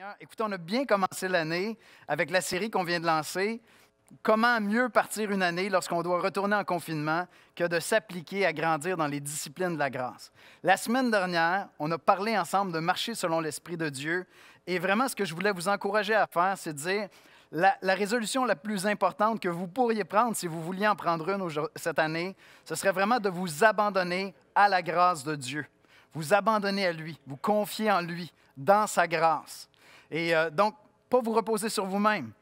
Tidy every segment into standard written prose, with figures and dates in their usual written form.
Seigneur. Écoutez, on a bien commencé l'année avec la série qu'on vient de lancer. Comment mieux partir une année lorsqu'on doit retourner en confinement que de s'appliquer à grandir dans les disciplines de la grâce. La semaine dernière, on a parlé ensemble de marcher selon l'Esprit de Dieu. Et vraiment, ce que je voulais vous encourager à faire, c'est de dire la résolution la plus importante que vous pourriez prendre, si vous vouliez en prendre une cette année, ce serait vraiment de vous abandonner à la grâce de Dieu. Vous abandonner à lui, vous confier en lui, dans sa grâce. Et donc, pas vous reposer sur vous-même.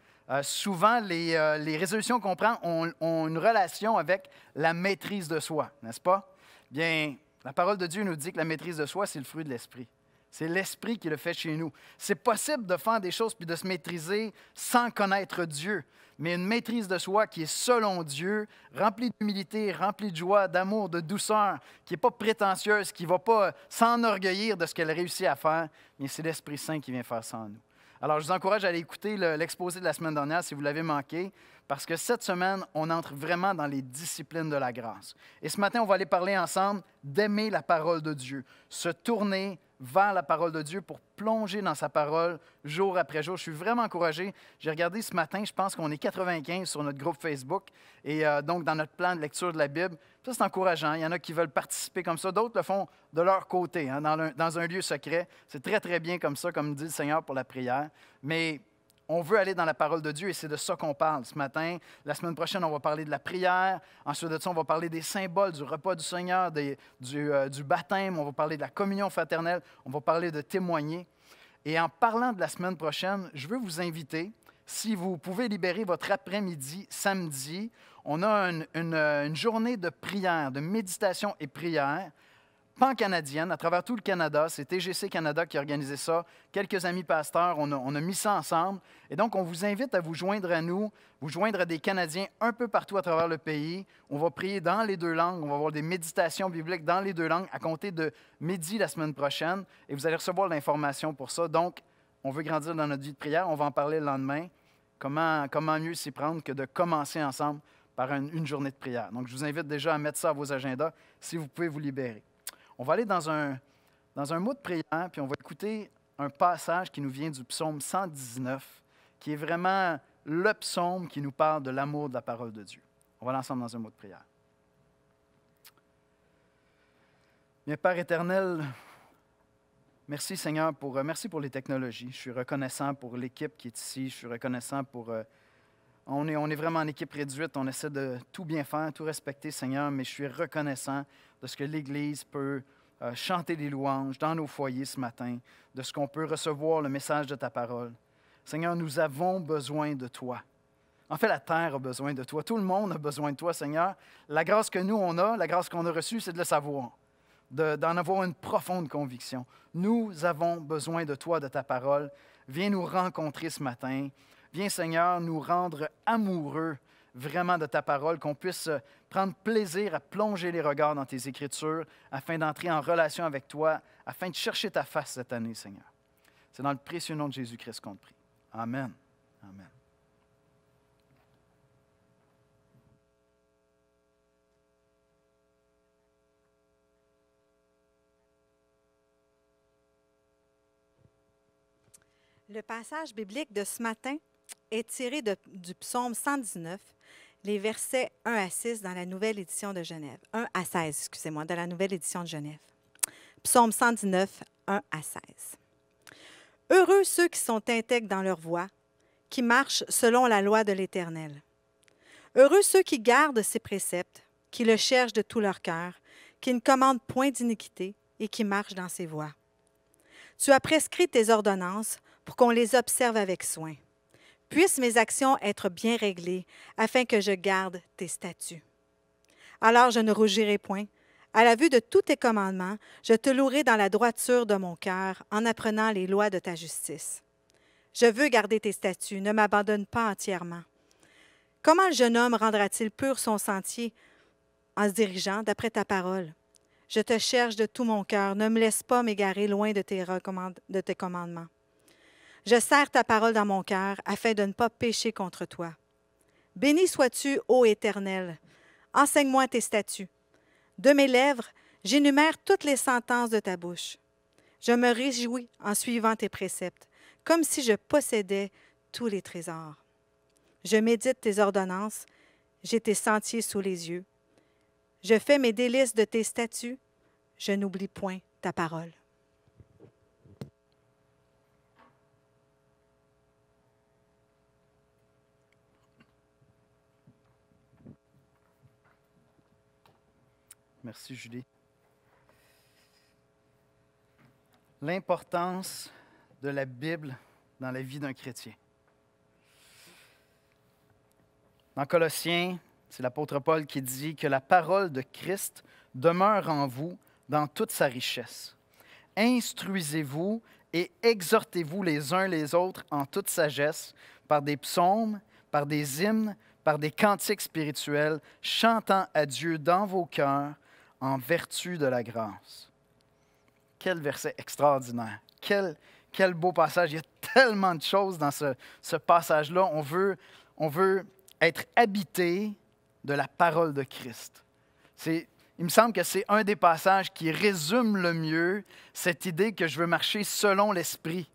Souvent, les résolutions qu'on prend ont une relation avec la maîtrise de soi, n'est-ce pas? Bien, la parole de Dieu nous dit que la maîtrise de soi, c'est le fruit de l'Esprit. C'est l'Esprit qui le fait chez nous. C'est possible de faire des choses puis de se maîtriser sans connaître Dieu, mais une maîtrise de soi qui est selon Dieu, remplie d'humilité, remplie de joie, d'amour, de douceur, qui n'est pas prétentieuse, qui ne va pas s'enorgueillir de ce qu'elle réussit à faire, mais c'est l'Esprit Saint qui vient faire ça en nous. Alors, je vous encourage à aller écouter l'exposé de la semaine dernière si vous l'avez manqué, parce que cette semaine, on entre vraiment dans les disciplines de la grâce. Et ce matin, on va aller parler ensemble d'aimer la parole de Dieu, se tourner vers la parole de Dieu pour plonger dans sa parole jour après jour. Je suis vraiment encouragé. J'ai regardé ce matin, je pense qu'on est 95 sur notre groupe Facebook et donc dans notre plan de lecture de la Bible. Ça, c'est encourageant. Il y en a qui veulent participer comme ça. D'autres le font de leur côté, hein, dans un lieu secret. C'est très, très bien comme ça, comme dit le Seigneur pour la prière. Mais on veut aller dans la parole de Dieu et c'est de ça qu'on parle ce matin. La semaine prochaine, on va parler de la prière. Ensuite de ça, on va parler des symboles, du repas du Seigneur, du baptême. On va parler de la communion fraternelle. On va parler de témoigner. Et en parlant de la semaine prochaine, je veux vous inviter, si vous pouvez libérer votre après-midi, samedi, on a une journée de prière, de méditation et prière, pan-canadienne, à travers tout le Canada. C'est TGC Canada qui a organisé ça. Quelques amis pasteurs, on a mis ça ensemble. Et donc, on vous invite à vous joindre à nous, vous joindre à des Canadiens un peu partout à travers le pays. On va prier dans les deux langues. On va avoir des méditations bibliques dans les deux langues à compter de midi la semaine prochaine. Et vous allez recevoir l'information pour ça. Donc, on veut grandir dans notre vie de prière. On va en parler le lendemain. Comment mieux s'y prendre que de commencer ensemble par une journée de prière. Donc, je vous invite déjà à mettre ça à vos agendas si vous pouvez vous libérer. On va aller dans un mot de prière, puis on va écouter un passage qui nous vient du psaume 119, qui est vraiment le psaume qui nous parle de l'amour de la parole de Dieu. On va aller ensemble dans un mot de prière. Bien, Père éternel, merci Seigneur, merci pour les technologies. Je suis reconnaissant pour l'équipe qui est ici. Je suis reconnaissant pour... On est vraiment en équipe réduite. On essaie de tout bien faire, tout respecter, Seigneur, mais je suis reconnaissant de ce que l'Église peut chanter des louanges dans nos foyers ce matin, de ce qu'on peut recevoir le message de ta parole. Seigneur, nous avons besoin de toi. En fait, la terre a besoin de toi. Tout le monde a besoin de toi, Seigneur. La grâce que nous, on a, la grâce qu'on a reçue, c'est de le savoir, d'en avoir une profonde conviction. Nous avons besoin de toi, de ta parole. Viens nous rencontrer ce matin. Viens, Seigneur, nous rendre amoureux vraiment de ta parole, qu'on puisse prendre plaisir à plonger les regards dans tes Écritures afin d'entrer en relation avec toi, afin de chercher ta face cette année, Seigneur. C'est dans le précieux nom de Jésus-Christ qu'on te prie. Amen. Amen. Le passage biblique de ce matin est tiré du psaume 119, les versets 1 à 6 dans la nouvelle édition de Genève. 1 à 16, excusez-moi, de la nouvelle édition de Genève. Psaume 119, 1 à 16. Heureux ceux qui sont intègres dans leur voie, qui marchent selon la loi de l'Éternel. Heureux ceux qui gardent ses préceptes, qui le cherchent de tout leur cœur, qui ne commandent point d'iniquité et qui marchent dans ses voies. Tu as prescrit tes ordonnances pour qu'on les observe avec soin. Puissent mes actions être bien réglées, afin que je garde tes statuts. Alors je ne rougirai point. À la vue de tous tes commandements, je te louerai dans la droiture de mon cœur, en apprenant les lois de ta justice. Je veux garder tes statuts, ne m'abandonne pas entièrement. Comment le jeune homme rendra-t-il pur son sentier en se dirigeant d'après ta parole? Je te cherche de tout mon cœur, ne me laisse pas m'égarer loin de tes commandements. Je serre ta parole dans mon cœur, afin de ne pas pécher contre toi. Béni sois-tu, ô Éternel. Enseigne-moi tes statuts. De mes lèvres, j'énumère toutes les sentences de ta bouche. Je me réjouis en suivant tes préceptes, comme si je possédais tous les trésors. Je médite tes ordonnances, j'ai tes sentiers sous les yeux. Je fais mes délices de tes statuts, je n'oublie point ta parole. Merci, Julie. L'importance de la Bible dans la vie d'un chrétien. Dans Colossiens, c'est l'apôtre Paul qui dit que la parole de Christ demeure en vous dans toute sa richesse. Instruisez-vous et exhortez-vous les uns les autres en toute sagesse, par des psaumes, par des hymnes, par des cantiques spirituels, chantant à Dieu dans vos cœurs en vertu de la grâce. Quel verset extraordinaire! Quel beau passage! Il y a tellement de choses dans ce passage-là. On veut être habité de la parole de Christ. Il me semble que c'est un des passages qui résume le mieux cette idée que je veux marcher selon l'Esprit.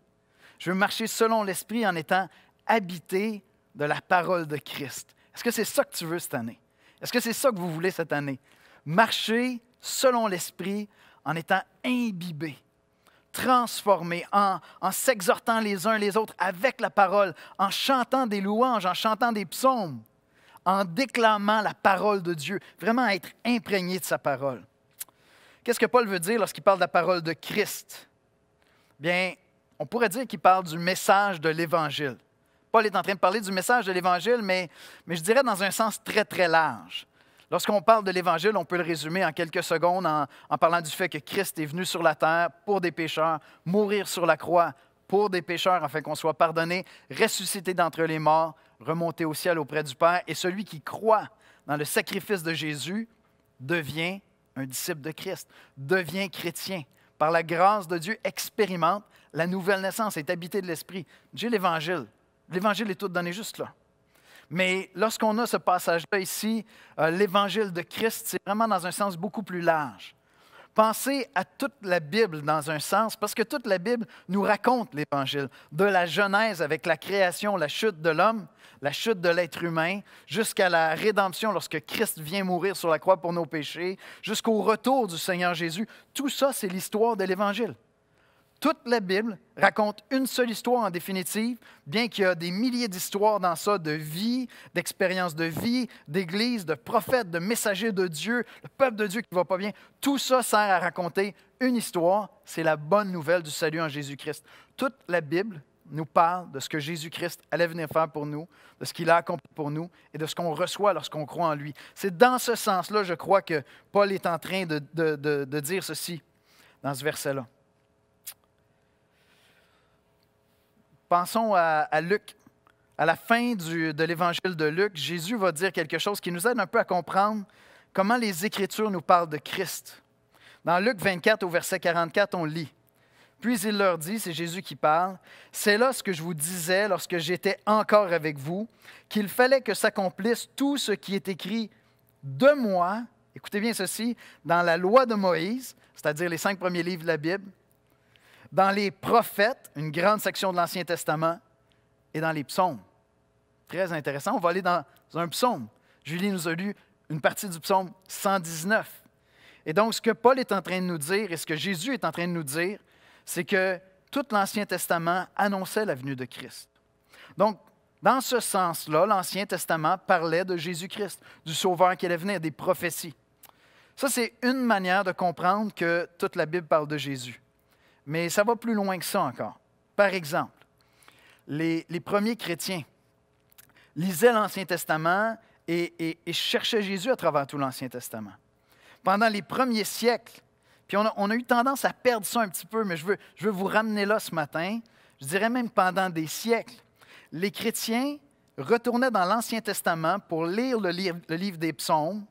Je veux marcher selon l'Esprit en étant habité de la parole de Christ. Est-ce que c'est ça que tu veux cette année? Est-ce que c'est ça que vous voulez cette année? Marcher selon l'Esprit en étant imbibé, transformé, en s'exhortant les uns les autres avec la parole, en chantant des louanges, en chantant des psaumes, en déclamant la parole de Dieu, vraiment être imprégné de sa parole. Qu'est-ce que Paul veut dire lorsqu'il parle de la parole de Christ? Bien, on pourrait dire qu'il parle du message de l'Évangile. Paul est en train de parler du message de l'Évangile, mais je dirais dans un sens très, très large. Lorsqu'on parle de l'Évangile, on peut le résumer en quelques secondes en parlant du fait que Christ est venu sur la terre pour des pécheurs, mourir sur la croix pour des pécheurs afin qu'on soit pardonné, ressuscité d'entre les morts, remonter au ciel auprès du Père. Et celui qui croit dans le sacrifice de Jésus devient un disciple de Christ, devient chrétien. Par la grâce de Dieu, expérimente la nouvelle naissance, est habité de l'Esprit. J'ai l'Évangile. L'Évangile est tout donné juste là. Mais lorsqu'on a ce passage-là ici, l'Évangile de Christ, c'est vraiment dans un sens beaucoup plus large. Pensez à toute la Bible dans un sens, parce que toute la Bible nous raconte l'Évangile, de la Genèse avec la création, la chute de l'homme, la chute de l'être humain, jusqu'à la rédemption lorsque Christ vient mourir sur la croix pour nos péchés, jusqu'au retour du Seigneur Jésus. Tout ça, c'est l'histoire de l'Évangile. Toute la Bible raconte une seule histoire en définitive, bien qu'il y a des milliers d'histoires dans ça, de vie, d'expériences de vie, d'églises, de prophètes, de messagers de Dieu, le peuple de Dieu qui ne va pas bien. Tout ça sert à raconter une histoire, c'est la bonne nouvelle du salut en Jésus-Christ. Toute la Bible nous parle de ce que Jésus-Christ allait venir faire pour nous, de ce qu'il a accompli pour nous et de ce qu'on reçoit lorsqu'on croit en lui. C'est dans ce sens-là, je crois, que Paul est en train de dire ceci dans ce verset-là. Pensons à Luc. À la fin de l'évangile de Luc, Jésus va dire quelque chose qui nous aide un peu à comprendre comment les Écritures nous parlent de Christ. Dans Luc 24, au verset 44, on lit. Puis il leur dit, c'est Jésus qui parle, « C'est là ce que je vous disais lorsque j'étais encore avec vous, qu'il fallait que s'accomplisse tout ce qui est écrit de moi, écoutez bien ceci, dans la loi de Moïse, c'est-à-dire les 5 premiers livres de la Bible, dans les prophètes, une grande section de l'Ancien Testament, et dans les psaumes. » Très intéressant. On va aller dans un psaume. Julie nous a lu une partie du psaume 119. Et donc, ce que Paul est en train de nous dire et ce que Jésus est en train de nous dire, c'est que tout l'Ancien Testament annonçait la venue de Christ. Donc, dans ce sens-là, l'Ancien Testament parlait de Jésus-Christ, du Sauveur qui allait venir, des prophéties. Ça, c'est une manière de comprendre que toute la Bible parle de Jésus. Mais ça va plus loin que ça encore. Par exemple, les premiers chrétiens lisaient l'Ancien Testament et cherchaient Jésus à travers tout l'Ancien Testament. Pendant les premiers siècles, puis on a eu tendance à perdre ça un petit peu, mais je veux vous ramener là ce matin, je dirais même pendant des siècles, les chrétiens retournaient dans l'Ancien Testament pour lire le livre des psaumes,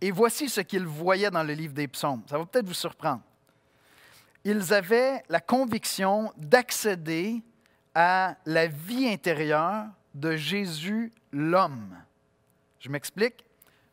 et voici ce qu'ils voyaient dans le livre des psaumes. Ça va peut-être vous surprendre. Ils avaient la conviction d'accéder à la vie intérieure de Jésus l'homme. Je m'explique.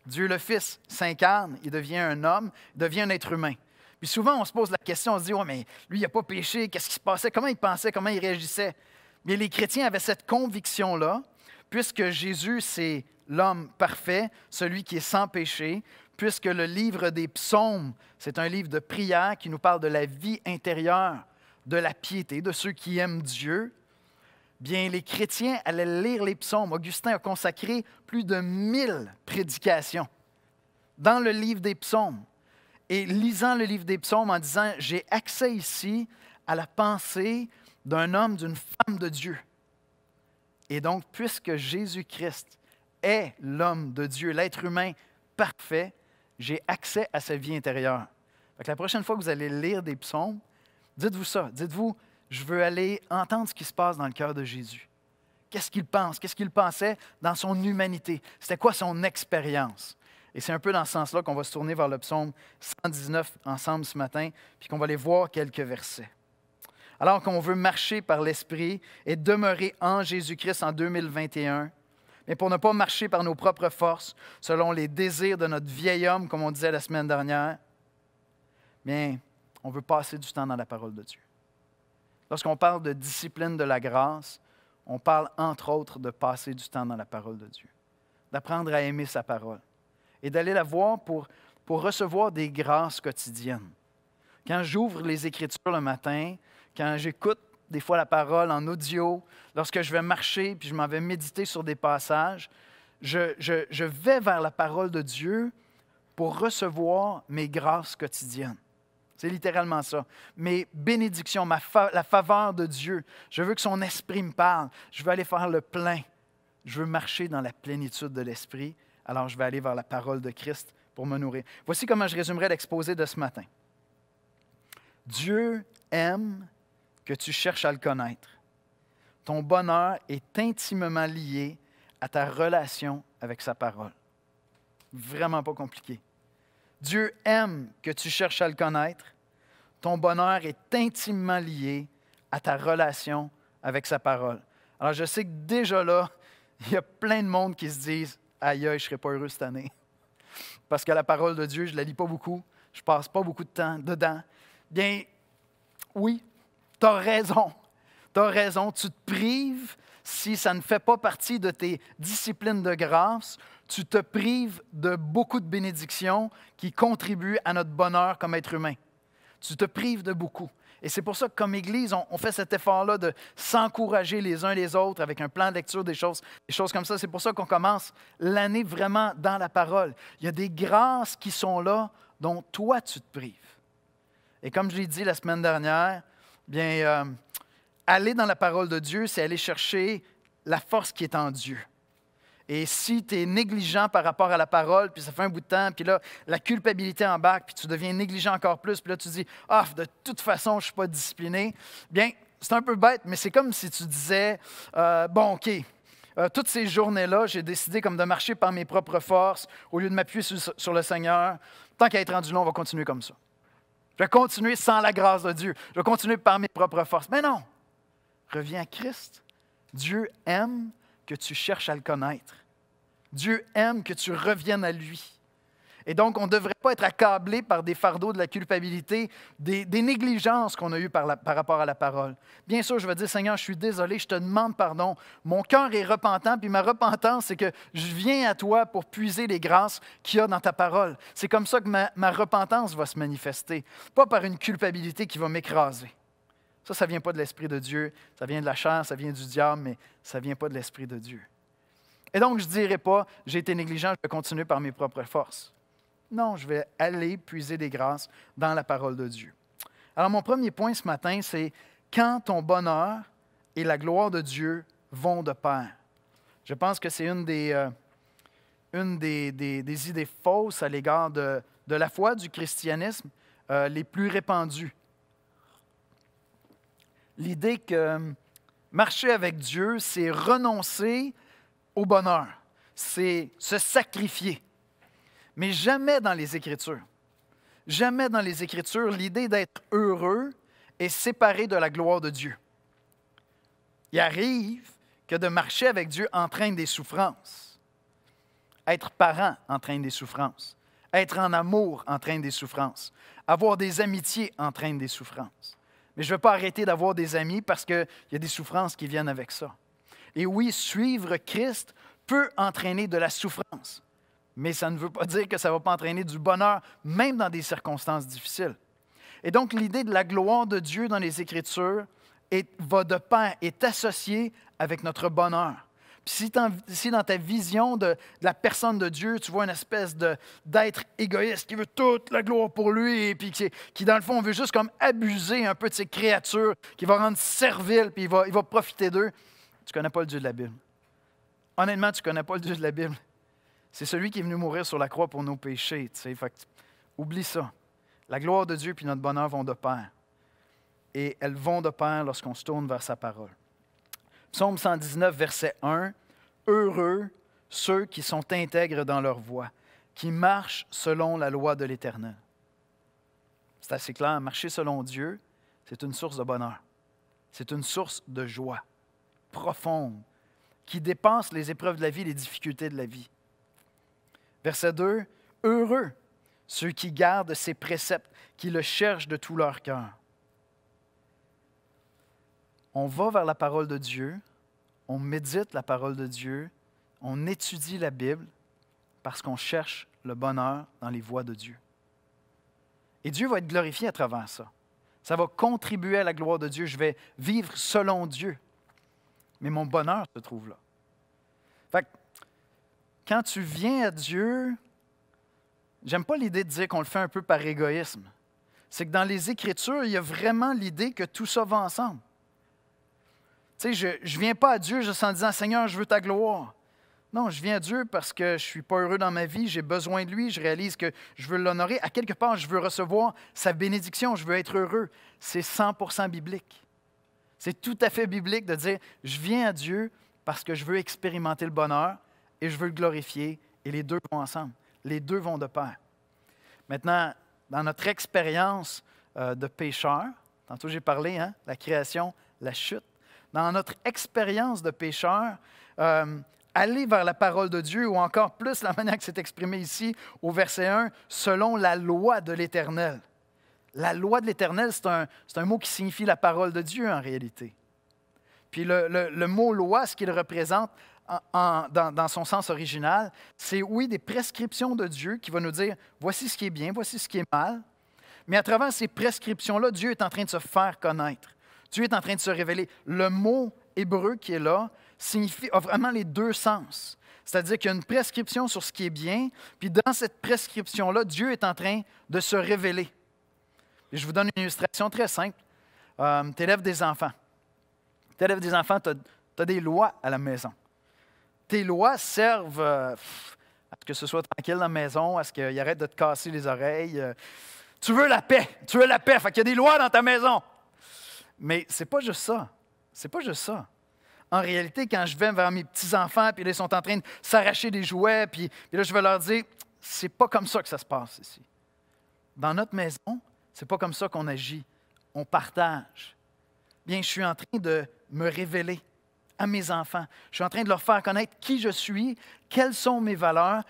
Dieu le Fils s'incarne, il devient un homme, il devient un être humain. Puis Puis souvent, on se pose la question, on se dit, ouais, mais lui, il n'a pas péché, qu'est-ce qui se passait, comment il pensait, comment il réagissait? Mais les chrétiens avaient cette conviction-là, puisque Jésus, c'est l'homme parfait, celui qui est sans péché, puisque le livre des psaumes, c'est un livre de prière qui nous parle de la vie intérieure, de la piété, de ceux qui aiment Dieu, bien, les chrétiens allaient lire les psaumes. Augustin a consacré plus de 1000 prédications dans le livre des psaumes. Et lisant le livre des psaumes en disant, j'ai accès ici à la pensée d'un homme, d'une femme de Dieu. Et donc, puisque Jésus-Christ est l'homme de Dieu, l'être humain parfait, j'ai accès à sa vie intérieure. Fait que la prochaine fois que vous allez lire des psaumes, dites-vous ça. Dites-vous, je veux aller entendre ce qui se passe dans le cœur de Jésus. Qu'est-ce qu'il pense? Qu'est-ce qu'il pensait dans son humanité? C'était quoi son expérience? Et c'est un peu dans ce sens-là qu'on va se tourner vers le psaume 119 ensemble ce matin, puis qu'on va aller voir quelques versets. Alors qu'on veut marcher par l'Esprit et demeurer en Jésus-Christ en 2021, mais pour ne pas marcher par nos propres forces, selon les désirs de notre vieil homme, comme on disait la semaine dernière, bien, on veut passer du temps dans la parole de Dieu. Lorsqu'on parle de discipline de la grâce, on parle entre autres de passer du temps dans la parole de Dieu, d'apprendre à aimer sa parole et d'aller la voir pour recevoir des grâces quotidiennes. Quand j'ouvre les Écritures le matin, quand j'écoute des fois la parole en audio, lorsque je vais marcher puis je m'en vais méditer sur des passages, je vais vers la parole de Dieu pour recevoir mes grâces quotidiennes. C'est littéralement ça. Mes bénédictions, la faveur de Dieu. Je veux que son esprit me parle. Je veux aller faire le plein. Je veux marcher dans la plénitude de l'esprit. Alors je vais aller vers la parole de Christ pour me nourrir. Voici comment je résumerai l'exposé de ce matin. Dieu aime que tu cherches à le connaître. Ton bonheur est intimement lié à ta relation avec sa parole. Vraiment pas compliqué. Dieu aime que tu cherches à le connaître. Ton bonheur est intimement lié à ta relation avec sa parole. Alors, je sais que déjà là, il y a plein de monde qui se disent « Aïe, je ne serai pas heureux cette année. » Parce que la parole de Dieu, je ne la lis pas beaucoup. Je ne passe pas beaucoup de temps dedans. Bien, oui, tu as raison. Tu as raison. Tu te prives si ça ne fait pas partie de tes disciplines de grâce. Tu te prives de beaucoup de bénédictions qui contribuent à notre bonheur comme être humain. Tu te prives de beaucoup. Et c'est pour ça que comme Église, on fait cet effort-là de s'encourager les uns les autres avec un plan de lecture, des choses comme ça. C'est pour ça qu'on commence l'année vraiment dans la parole. Il y a des grâces qui sont là dont toi, tu te prives. Et comme je l'ai dit la semaine dernière, bien, aller dans la parole de Dieu, c'est aller chercher la force qui est en Dieu. Et si tu es négligent par rapport à la parole, puis ça fait un bout de temps, puis là, la culpabilité embarque, puis tu deviens négligent encore plus, puis là, tu dis « Ah, de toute façon, je ne suis pas discipliné. » Bien, c'est un peu bête, mais c'est comme si tu disais « Bon, OK, toutes ces journées-là, j'ai décidé comme de marcher par mes propres forces au lieu de m'appuyer sur le Seigneur. Tant qu'à être rendu là, on va continuer comme ça. Je vais continuer sans la grâce de Dieu. Je vais continuer par mes propres forces. » Mais non! Reviens à Christ. Dieu aime que tu cherches à le connaître. Dieu aime que tu reviennes à lui. Et donc, on ne devrait pas être accablé par des fardeaux de la culpabilité, des négligences qu'on a eues par rapport à la parole. Bien sûr, je vais dire, Seigneur, je suis désolé, je te demande pardon. Mon cœur est repentant, puis ma repentance, c'est que je viens à toi pour puiser les grâces qu'il y a dans ta parole. C'est comme ça que ma repentance va se manifester, pas par une culpabilité qui va m'écraser. Ça ne vient pas de l'Esprit de Dieu, ça vient de la chair, ça vient du diable, mais ça ne vient pas de l'Esprit de Dieu. Et donc, je ne dirai pas, j'ai été négligent, je vais continuer par mes propres forces. Non, je vais aller puiser des grâces dans la parole de Dieu. Alors, mon premier point ce matin, c'est quand ton bonheur et la gloire de Dieu vont de pair. Je pense que c'est une des idées fausses à l'égard de la foi, du christianisme, les plus répandues. L'idée que marcher avec Dieu, c'est renoncer au bonheur, c'est se sacrifier. Mais jamais dans les Écritures, l'idée d'être heureux est séparée de la gloire de Dieu. Il arrive que de marcher avec Dieu entraîne des souffrances. Être parent entraîne des souffrances. Être en amour entraîne des souffrances. Avoir des amitiés entraîne des souffrances. Mais je ne veux pas arrêter d'avoir des amis parce qu'il y a des souffrances qui viennent avec ça. Et oui, suivre Christ peut entraîner de la souffrance. Mais ça ne veut pas dire que ça ne va pas entraîner du bonheur, même dans des circonstances difficiles. Et donc, l'idée de la gloire de Dieu dans les Écritures va de pair, est associée avec notre bonheur. Puis si dans ta vision de la personne de Dieu, tu vois une espèce d'être égoïste qui veut toute la gloire pour lui et puis qui, dans le fond, veut juste comme abuser un peu de ses créatures, qui va rendre servile, puis il va profiter d'eux, tu ne connais pas le Dieu de la Bible. Honnêtement, tu ne connais pas le Dieu de la Bible. C'est celui qui est venu mourir sur la croix pour nos péchés. Fait que, oublie ça. La gloire de Dieu et notre bonheur vont de pair. Et elles vont de pair lorsqu'on se tourne vers sa parole. Psaume 119, verset 1. « Heureux ceux qui sont intègres dans leur voie, qui marchent selon la loi de l'Éternel. » C'est assez clair. Marcher selon Dieu, c'est une source de bonheur. C'est une source de joie profonde qui dépasse les épreuves de la vie, les difficultés de la vie. Verset 2. « Heureux ceux qui gardent ses préceptes, qui le cherchent de tout leur cœur. » On va vers la parole de Dieu, on médite la parole de Dieu, on étudie la Bible parce qu'on cherche le bonheur dans les voies de Dieu. Et Dieu va être glorifié à travers ça. Ça va contribuer à la gloire de Dieu. Je vais vivre selon Dieu. Mais mon bonheur se trouve là. Fait que, quand tu viens à Dieu, j'aime pas l'idée de dire qu'on le fait un peu par égoïsme. C'est que dans les Écritures, il y a vraiment l'idée que tout ça va ensemble. Tu sais, je ne viens pas à Dieu juste en disant « Seigneur, je veux ta gloire ». Non, je viens à Dieu parce que je ne suis pas heureux dans ma vie, j'ai besoin de lui, je réalise que je veux l'honorer. À quelque part, je veux recevoir sa bénédiction, je veux être heureux. C'est 100% biblique. C'est tout à fait biblique de dire « Je viens à Dieu parce que je veux expérimenter le bonheur et je veux le glorifier. » Et les deux vont ensemble. Les deux vont de pair. Maintenant, dans notre expérience de pécheur, tantôt j'ai parlé, la création, la chute. Dans notre expérience de pécheur, aller vers la parole de Dieu, ou encore plus la manière que c'est exprimé ici au verset 1, selon la loi de l'Éternel. La loi de l'Éternel, c'est un mot qui signifie la parole de Dieu en réalité. Puis le mot loi, ce qu'il représente dans son sens original, c'est oui, des prescriptions de Dieu qui vont nous dire voici ce qui est bien, voici ce qui est mal. Mais à travers ces prescriptions-là, Dieu est en train de se faire connaître. Dieu est en train de se révéler. Le mot hébreu qui est là a vraiment les deux sens. C'est-à-dire qu'il y a une prescription sur ce qui est bien, puis dans cette prescription-là, Dieu est en train de se révéler. Et je vous donne une illustration très simple. Tu élèves des enfants. Tu élèves des enfants, tu as des lois à la maison. Tes lois servent à ce que ce soit tranquille dans la maison, à ce qu'il arrête de te casser les oreilles. Tu veux la paix, fait qu'il y a des lois dans ta maison. Mais c'est pas juste ça. C'est pas juste ça. En réalité, quand je vais vers mes petits-enfants, puis là, ils sont en train de s'arracher des jouets, puis là, je vais leur dire, c'est pas comme ça que ça se passe ici. Dans notre maison, c'est pas comme ça qu'on agit. On partage. Bien, je suis en train de me révéler à mes enfants. Je suis en train de leur faire connaître qui je suis, quelles sont mes valeurs,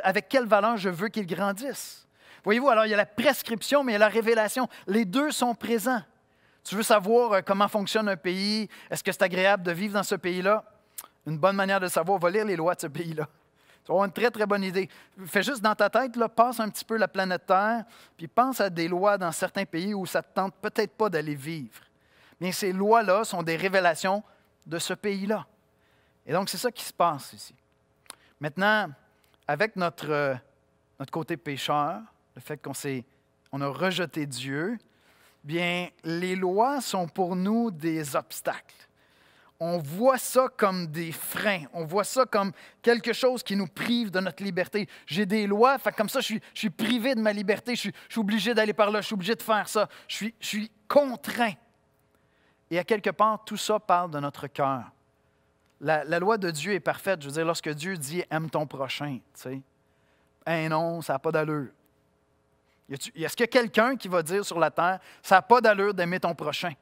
avec quelles valeurs je veux qu'ils grandissent. Voyez-vous, alors il y a la prescription, mais il y a la révélation. Les deux sont présents. Tu veux savoir comment fonctionne un pays? Est-ce que c'est agréable de vivre dans ce pays-là? Une bonne manière de savoir, va lire les lois de ce pays-là. Tu vas avoir une très, très bonne idée. Fais juste dans ta tête, là, passe un petit peu la planète Terre, puis pense à des lois dans certains pays où ça ne te tente peut-être pas d'aller vivre. Bien, ces lois-là sont des révélations de ce pays-là. Et donc, c'est ça qui se passe ici. Maintenant, avec notre côté pécheur, le fait qu'on a rejeté Dieu, bien, les lois sont pour nous des obstacles. On voit ça comme des freins. On voit ça comme quelque chose qui nous prive de notre liberté. J'ai des lois, fait comme ça, je suis privé de ma liberté. Je suis obligé d'aller par là, je suis obligé de faire ça. Je suis contraint. Et à quelque part, tout ça parle de notre cœur. La loi de Dieu est parfaite. Je veux dire, lorsque Dieu dit « aime ton prochain », tu sais, « hein non, ça n'a pas d'allure ». Est-ce qu'il y a quelqu'un qui va dire sur la terre « ça n'a pas d'allure d'aimer ton prochain ».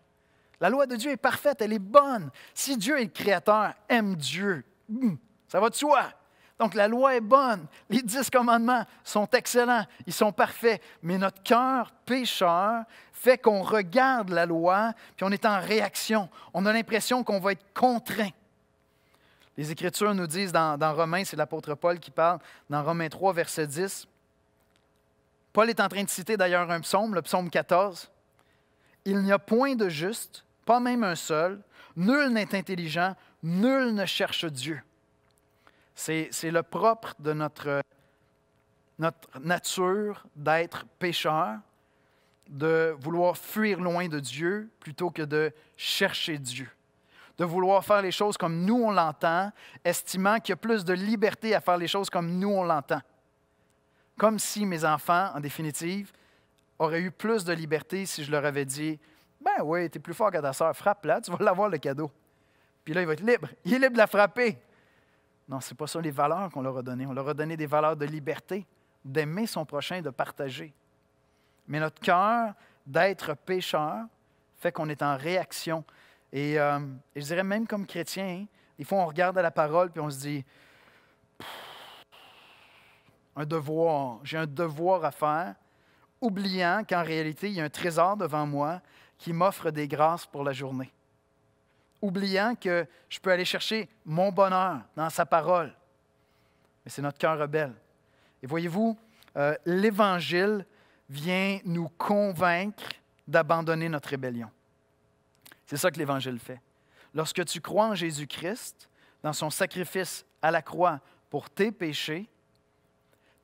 La loi de Dieu est parfaite, elle est bonne. Si Dieu est le Créateur, aime Dieu. Ça va de soi. Donc, la loi est bonne. Les 10 commandements sont excellents. Ils sont parfaits. Mais notre cœur pécheur fait qu'on regarde la loi, puis on est en réaction. On a l'impression qu'on va être contraint. Les Écritures nous disent dans Romains, c'est l'apôtre Paul qui parle, dans Romains 3, verset 10. Paul est en train de citer d'ailleurs un psaume, le psaume 14. « Il n'y a point de juste, pas même un seul. Nul n'est intelligent, nul ne cherche Dieu. » C'est le propre de notre nature d'être pécheur, de vouloir fuir loin de Dieu plutôt que de chercher Dieu. De vouloir faire les choses comme nous on l'entend, estimant qu'il y a plus de liberté à faire les choses comme nous on l'entend. Comme si mes enfants, en définitive, auraient eu plus de liberté si je leur avais dit « Ben oui, tu es plus fort que ta sœur, frappe-la, tu vas l'avoir le cadeau. » Puis là, il va être libre. Il est libre de la frapper. Non, ce n'est pas ça les valeurs qu'on leur a données. On leur a donné des valeurs de liberté, d'aimer son prochain, de partager. Mais notre cœur d'être pécheur fait qu'on est en réaction. Et je dirais même comme chrétien, hein, des fois on regarde à la parole puis on se dit un devoir, j'ai un devoir à faire, oubliant qu'en réalité, il y a un trésor devant moi qui m'offre des grâces pour la journée. Oubliant que je peux aller chercher mon bonheur dans sa parole. Mais c'est notre cœur rebelle. Et voyez-vous, l'Évangile vient nous convaincre d'abandonner notre rébellion. C'est ça que l'Évangile fait. Lorsque tu crois en Jésus-Christ, dans son sacrifice à la croix pour tes péchés,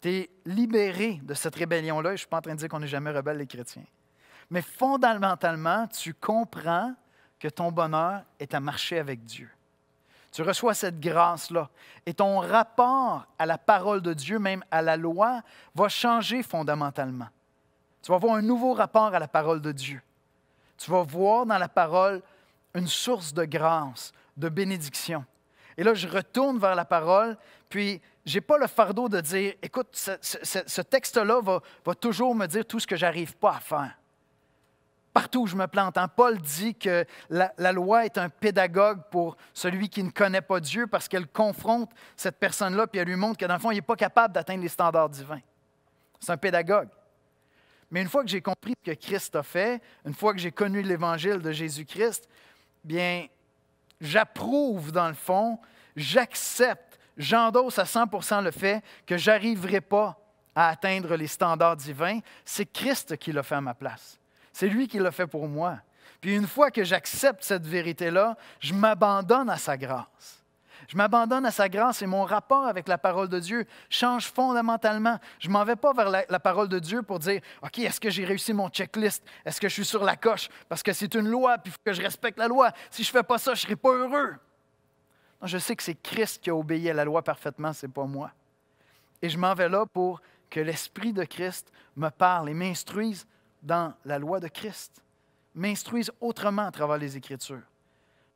tu es libéré de cette rébellion-là. Et je ne suis pas en train de dire qu'on n'est jamais rebelle, les chrétiens. Mais fondamentalement, tu comprends que ton bonheur est à marcher avec Dieu. Tu reçois cette grâce-là. Et ton rapport à la parole de Dieu, même à la loi, va changer fondamentalement. Tu vas avoir un nouveau rapport à la parole de Dieu. Tu vas voir dans la parole une source de grâce, de bénédiction. Et là, je retourne vers la parole, puis je n'ai pas le fardeau de dire, écoute, ce texte-là va toujours me dire tout ce que je n'arrive pas à faire. Partout où je me plante. Hein, Paul dit que la loi est un pédagogue pour celui qui ne connaît pas Dieu parce qu'elle confronte cette personne-là puis elle lui montre que dans le fond, il n'est pas capable d'atteindre les standards divins. C'est un pédagogue. Mais une fois que j'ai compris ce que Christ a fait, une fois que j'ai connu l'Évangile de Jésus-Christ, bien, j'approuve dans le fond, j'accepte, j'endosse à 100% le fait que je n'arriverai pas à atteindre les standards divins. C'est Christ qui l'a fait à ma place. C'est lui qui l'a fait pour moi. Puis une fois que j'accepte cette vérité-là, je m'abandonne à sa grâce. Je m'abandonne à sa grâce et mon rapport avec la parole de Dieu change fondamentalement. Je ne m'en vais pas vers la parole de Dieu pour dire « OK, est-ce que j'ai réussi mon checklist? Est-ce que je suis sur la coche? Parce que c'est une loi, puis il faut que je respecte la loi. Si je ne fais pas ça, je ne serai pas heureux. » Non, je sais que c'est Christ qui a obéi à la loi parfaitement, ce n'est pas moi. Et je m'en vais là pour que l'Esprit de Christ me parle et m'instruise dans la loi de Christ, m'instruise autrement à travers les Écritures.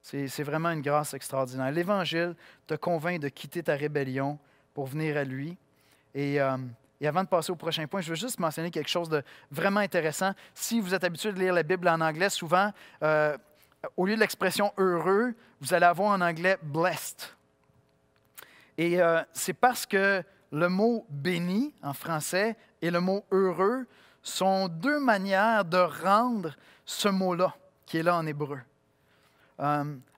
C'est vraiment une grâce extraordinaire. L'Évangile te convainc de quitter ta rébellion pour venir à lui. Et avant de passer au prochain point, je veux juste mentionner quelque chose de vraiment intéressant. Si vous êtes habitué de lire la Bible en anglais, souvent, au lieu de l'expression « heureux », vous allez avoir en anglais « blessed ». Et c'est parce que le mot « béni » en français et le mot « heureux » sont deux manières de rendre ce mot-là, qui est là en hébreu.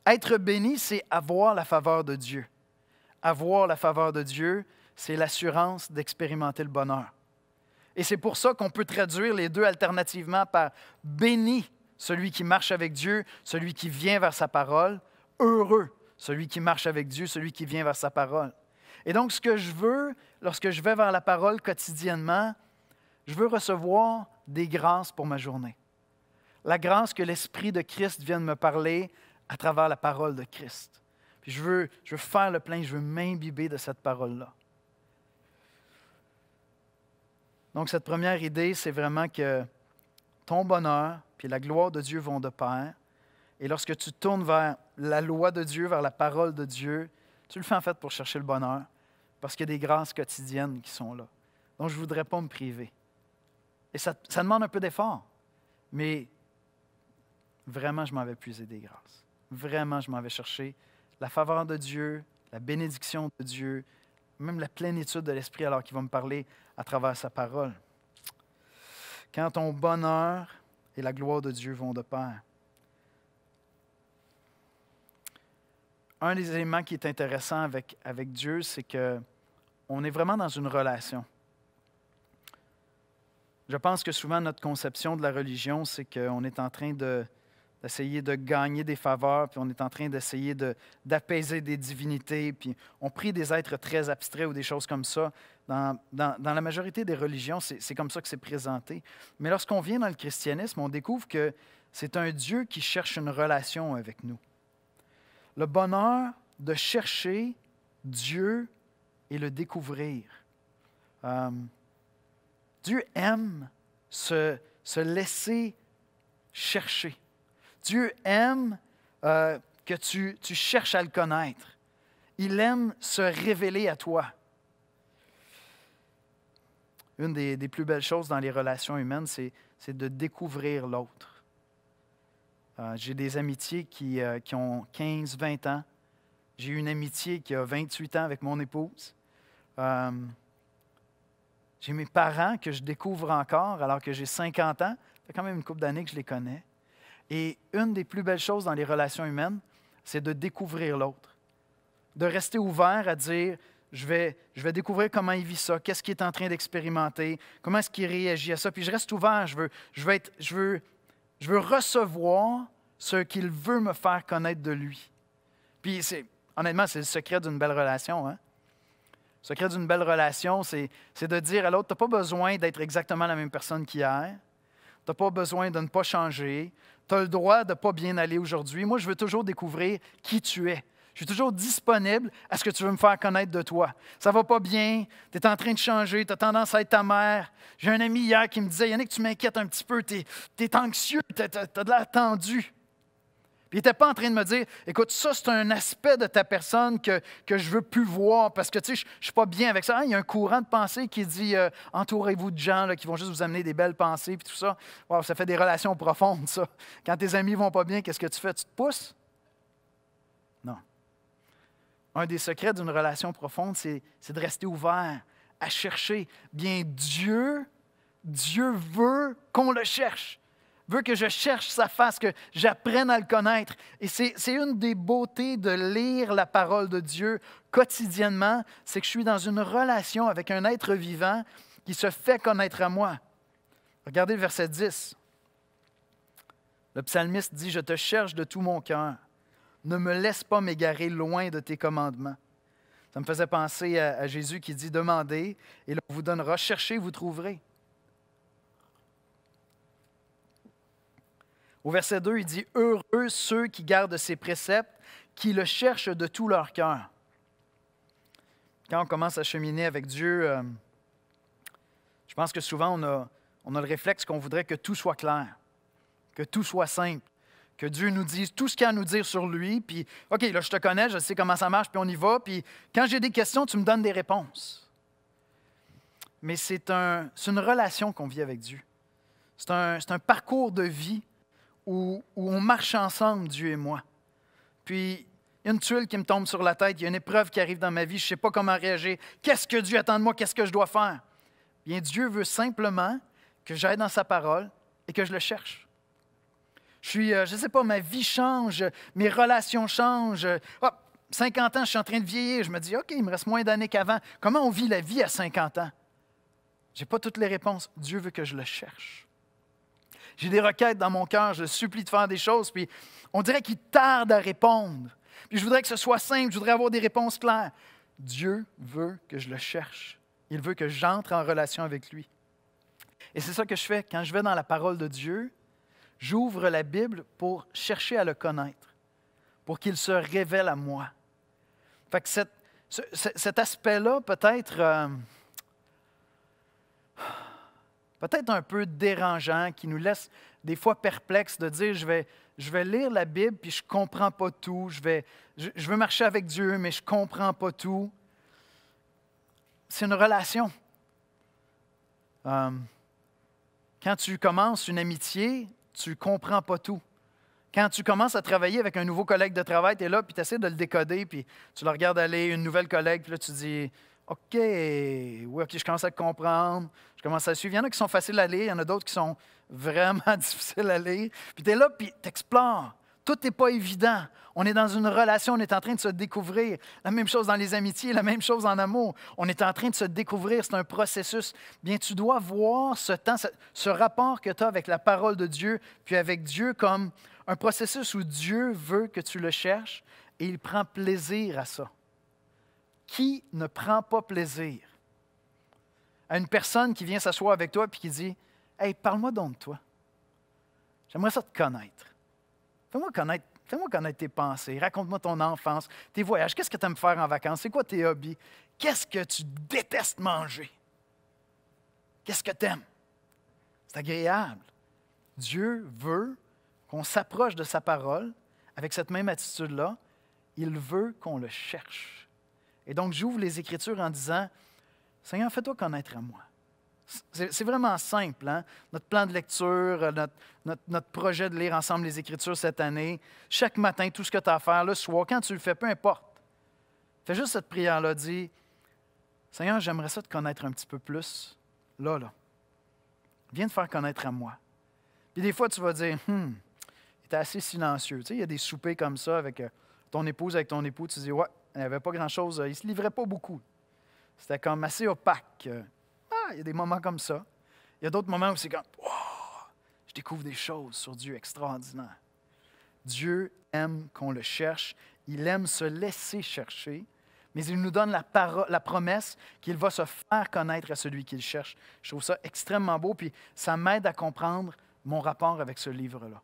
Être béni, c'est avoir la faveur de Dieu. Avoir la faveur de Dieu, c'est l'assurance d'expérimenter le bonheur. Et c'est pour ça qu'on peut traduire les deux alternativement par « béni », celui qui marche avec Dieu, celui qui vient vers sa parole, « heureux », celui qui marche avec Dieu, celui qui vient vers sa parole. Et donc, ce que je veux, lorsque je vais vers la parole quotidiennement, je veux recevoir des grâces pour ma journée. La grâce que l'Esprit de Christ vienne me parler à travers la parole de Christ. Puis je veux faire le plein, je veux m'imbiber de cette parole-là. Donc, cette première idée, c'est vraiment que ton bonheur puis la gloire de Dieu vont de pair. Et lorsque tu tournes vers la loi de Dieu, vers la parole de Dieu, tu le fais en fait pour chercher le bonheur, parce qu'il y a des grâces quotidiennes qui sont là. Donc, je ne voudrais pas me priver. Et ça demande un peu d'effort, mais vraiment, je m'en vais puiser des grâces. Vraiment, je m'en vais chercher la faveur de Dieu, la bénédiction de Dieu, même la plénitude de l'Esprit alors qu'il va me parler à travers sa parole. Quand ton bonheur et la gloire de Dieu vont de pair. Un des éléments qui est intéressant avec Dieu, c'est qu'on est vraiment dans une relation. Je pense que souvent, notre conception de la religion, c'est qu'on est en train d'essayer de gagner des faveurs, puis on est en train d'essayer d'apaiser des divinités, puis on prie des êtres très abstraits ou des choses comme ça. Dans la majorité des religions, c'est comme ça que c'est présenté. Mais lorsqu'on vient dans le christianisme, on découvre que c'est un Dieu qui cherche une relation avec nous. Le bonheur de chercher Dieu et le découvrir. Dieu aime se laisser chercher. Dieu aime que tu cherches à le connaître. Il aime se révéler à toi. Une des plus belles choses dans les relations humaines, c'est de découvrir l'autre. J'ai des amitiés qui ont 15, 20 ans. J'ai une amitié qui a 28 ans avec mon épouse. J'ai mes parents que je découvre encore alors que j'ai 50 ans. Ça fait quand même une couple d'années que je les connais. Et une des plus belles choses dans les relations humaines, c'est de découvrir l'autre. De rester ouvert à dire, je vais découvrir comment il vit ça, qu'est-ce qu'il est en train d'expérimenter, comment est-ce qu'il réagit à ça. Puis je reste ouvert, je veux recevoir ce qu'il veut me faire connaître de lui. Puis honnêtement, c'est le secret d'une belle relation, hein? Le secret d'une belle relation, c'est de dire à l'autre, tu n'as pas besoin d'être exactement la même personne qu'hier. Tu n'as pas besoin de ne pas changer. Tu as le droit de ne pas bien aller aujourd'hui. Moi, je veux toujours découvrir qui tu es. Je suis toujours disponible à ce que tu veux me faire connaître de toi. Ça ne va pas bien, tu es en train de changer, tu as tendance à être ta mère. J'ai un ami hier qui me disait, Yannick, tu m'inquiètes un petit peu, tu es anxieux, tu as de l'air tendu. Puis il n'était pas en train de me dire, écoute, ça, c'est un aspect de ta personne que je ne veux plus voir parce que, tu sais, je ne suis pas bien avec ça. Hein, il y a un courant de pensée qui dit, entourez-vous de gens là, qui vont juste vous amener des belles pensées puis tout ça. Wow, ça fait des relations profondes, ça. Quand tes amis ne vont pas bien, qu'est-ce que tu fais? Tu te pousses? Non. Un des secrets d'une relation profonde, c'est de rester ouvert, à chercher. Bien, Dieu veut qu'on le cherche. Veut que je cherche sa face, que j'apprenne à le connaître. Et c'est une des beautés de lire la parole de Dieu quotidiennement, c'est que je suis dans une relation avec un être vivant qui se fait connaître à moi. Regardez le verset 10. Le psalmiste dit, « Je te cherche de tout mon cœur. Ne me laisse pas m'égarer loin de tes commandements. » Ça me faisait penser à Jésus qui dit, « Demandez, et l'on vous donnera. Cherchez, vous trouverez. » Au verset 2, il dit « Heureux ceux qui gardent ses préceptes, qui le cherchent de tout leur cœur. » Quand on commence à cheminer avec Dieu, je pense que souvent on a le réflexe qu'on voudrait que tout soit clair, que tout soit simple, que Dieu nous dise tout ce qu'il a à nous dire sur lui, puis « OK, là, je te connais, je sais comment ça marche, puis on y va, puis quand j'ai des questions, tu me donnes des réponses. » Mais c'est une relation qu'on vit avec Dieu. C'est un parcours de vie où on marche ensemble, Dieu et moi. Puis, il y a une tuile qui me tombe sur la tête, il y a une épreuve qui arrive dans ma vie, je ne sais pas comment réagir. Qu'est-ce que Dieu attend de moi? Qu'est-ce que je dois faire? Bien, Dieu veut simplement que j'aille dans sa parole et que je le cherche. Je ne sais pas, ma vie change, mes relations changent. 50 ans, je suis en train de vieillir. Je me dis, OK, il me reste moins d'années qu'avant. Comment on vit la vie à 50 ans? Je n'ai pas toutes les réponses. Dieu veut que je le cherche. J'ai des requêtes dans mon cœur, je le supplie de faire des choses, puis on dirait qu'il tarde à répondre. Puis je voudrais que ce soit simple, je voudrais avoir des réponses claires. Dieu veut que je le cherche. Il veut que j'entre en relation avec lui. Et c'est ça que je fais. Quand je vais dans la parole de Dieu, j'ouvre la Bible pour chercher à le connaître, pour qu'il se révèle à moi. Fait que cet aspect-là peut-être un peu dérangeant, qui nous laisse des fois perplexes de dire je vais lire la Bible puis je ne comprends pas tout, je veux marcher avec Dieu mais je ne comprends pas tout. C'est une relation. Quand tu commences une amitié, tu ne comprends pas tout. Quand tu commences à travailler avec un nouveau collègue de travail, tu es là puis tu essaies de le décoder puis tu le regardes aller, une nouvelle collègue, puis là tu dis OK, oui, OK, je commence à comprendre, je commence à suivre. Il y en a qui sont faciles à lire, il y en a d'autres qui sont vraiment difficiles à lire. Puis tu es là, puis tu explores. Tout n'est pas évident. On est dans une relation, on est en train de se découvrir. La même chose dans les amitiés, la même chose en amour. On est en train de se découvrir, c'est un processus. Bien, tu dois voir ce temps, ce rapport que tu as avec la parole de Dieu, puis avec Dieu comme un processus où Dieu veut que tu le cherches et il prend plaisir à ça. Qui ne prend pas plaisir à une personne qui vient s'asseoir avec toi et qui dit « Hey, parle-moi donc de toi. J'aimerais ça te connaître. Fais-moi connaître tes pensées. Raconte-moi ton enfance, tes voyages. Qu'est-ce que tu aimes faire en vacances? C'est quoi tes hobbies? Qu'est-ce que tu détestes manger? Qu'est-ce que tu aimes? » C'est agréable. Dieu veut qu'on s'approche de sa parole avec cette même attitude-là. Il veut qu'on le cherche. Et donc, j'ouvre les Écritures en disant « Seigneur, fais-toi connaître à moi. » C'est vraiment simple, hein? Notre plan de lecture, notre projet de lire ensemble les Écritures cette année. Chaque matin, tout ce que tu as à faire, le soir, quand tu le fais, peu importe. Fais juste cette prière-là, dis « Seigneur, j'aimerais ça te connaître un petit peu plus. Là. Viens te faire connaître à moi. » Puis des fois, tu vas dire « il était assez silencieux. » Tu sais, il y a des soupers comme ça avec ton épouse, avec ton époux. Tu dis « Ouais, il n'y avait pas grand-chose. Il ne se livrait pas beaucoup. » C'était comme assez opaque. Il y a des moments comme ça. Il y a d'autres moments où c'est comme « Wow! Je découvre des choses sur Dieu extraordinaires. » Dieu aime qu'on le cherche. Il aime se laisser chercher, mais il nous donne la promesse qu'il va se faire connaître à celui qui le cherche. Je trouve ça extrêmement beau, puis ça m'aide à comprendre mon rapport avec ce livre-là.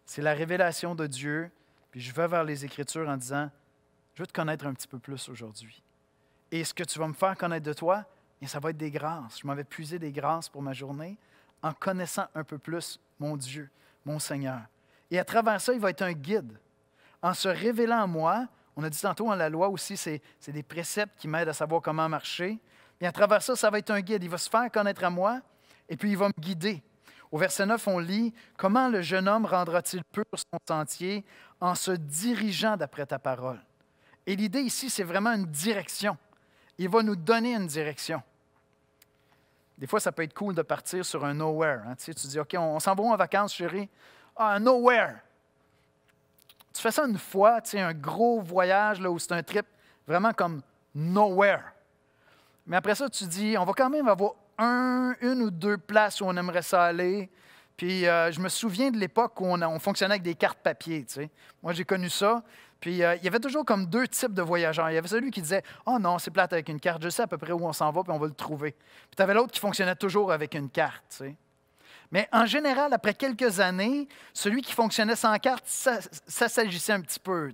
C'est la révélation de Dieu, puis je vais vers les Écritures en disant « Je veux te connaître un petit peu plus aujourd'hui. » Et ce que tu vas me faire connaître de toi, bien, ça va être des grâces. Je m'en vais puiser des grâces pour ma journée en connaissant un peu plus mon Dieu, mon Seigneur. Et à travers ça, il va être un guide. En se révélant à moi, on a dit tantôt, la loi aussi, c'est des préceptes qui m'aident à savoir comment marcher. Et à travers ça, ça va être un guide. Il va se faire connaître à moi et puis il va me guider. Au verset 9, on lit « Comment le jeune homme rendra-t-il pur son sentier en se dirigeant d'après ta parole? » Et l'idée ici, c'est vraiment une direction. Il va nous donner une direction. Des fois, ça peut être cool de partir sur un nowhere. Hein. Tu dis, OK, on s'en va en vacances, chérie? Ah, un nowhere. Tu fais ça une fois, un gros voyage là, où c'est un trip vraiment comme nowhere. Mais après ça, tu dis, on va quand même avoir une ou deux places où on aimerait ça aller. Puis je me souviens de l'époque où on fonctionnait avec des cartes papier. Moi, j'ai connu ça. Puis il y avait toujours comme deux types de voyageurs. Il y avait celui qui disait « Oh non, c'est plate avec une carte, je sais à peu près où on s'en va, puis on va le trouver. » Puis tu avais l'autre qui fonctionnait toujours avec une carte. Mais en général, après quelques années, celui qui fonctionnait sans carte, ça s'agissait un petit peu.